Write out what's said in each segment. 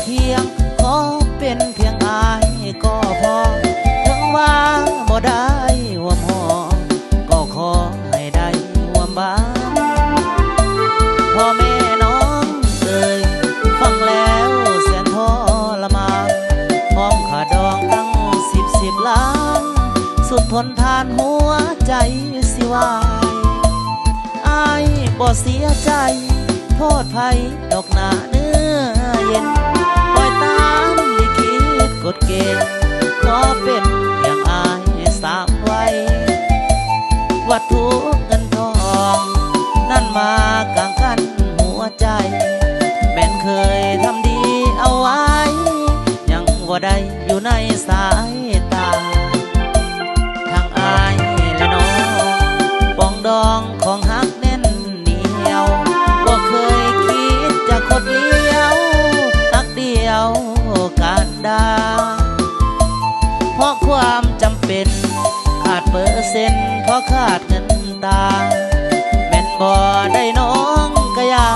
เทียงขอเป็นเพียงอายก็พอถึงว่าบ่ได้ห่วมหอก็ขอให้ได้ห่วมบ้านพ่อแม่น้องเอ่ยฟังแล้วแสนทรมานพร้อมค่าดองตั้ง10 ล้านสุดทนทานหัวใจสิวายอายบ่เสียใจโทษภัยดอกหนาเนื้อเย็นปล่อยตามลิขิตกฎเกณฑ์ขอเป็นอย่างอายสามไว้วัตถุเงินทองนั่นมากางกันหัวใจแม่นเคยทำดีเอาไว้ยังว่าได้อยู่ในสายตาทางอายและน้องปองดองของฮักแน่นเหนียวบ่เคยคิดจะคดเลี้ยวฮักเดียวการดาเพราะความจำเป็นขาดเปอร์เซ็นต์เพราะขาดเงินตาแม่นบ่ได้น้องก็อยา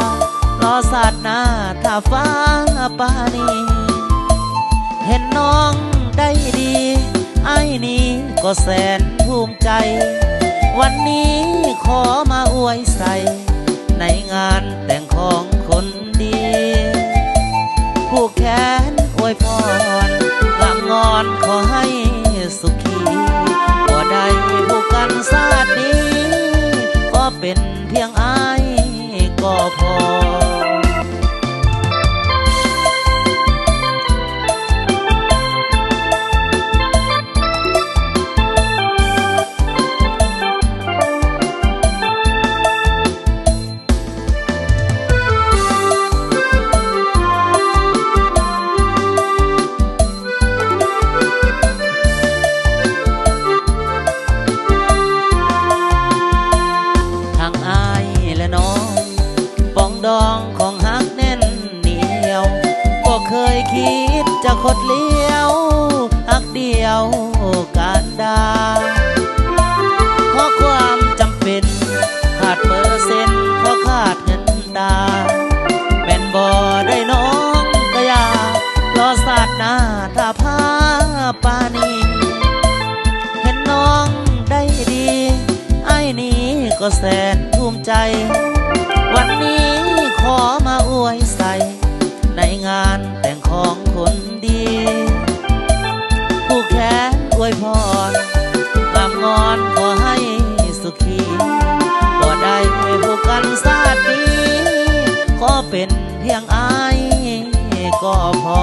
รอศาสตร์หน้าถ้าฟ้าปานีเห็นน้องได้ดีไอ้นี้ก็แสนภูมิใจวันนี้ขอมาอวยใส่ในงานแต่งของคนดีผู้แขนอวยพรลำงอนขอให้สุขีบ่ได้ผู้กันชาตินี้ก็เป็นเพียงอายก็พอดองของฮักแน่นเหนียวบ่เคยคิดจะคดเลี้ยวฮักเดียวการดาเพราะความจำเป็นขาดเปอร์เซ็นต์เพราะขาดเงินตาแม่นบ่ได้น้องก็อยารอศาสตร์หน้าถ้าพาปานีเห็นน้องได้ดีไอ้นี้ก็แสนภูมิใจวันนี้ขอมาอวยใส่ในงานแต่งของคนดีผู้แขนอวยพรลำงอนขอให้สุขีบ่ได้ผู้กันชาตินี้ขอเป็นเพียงอายก็พอ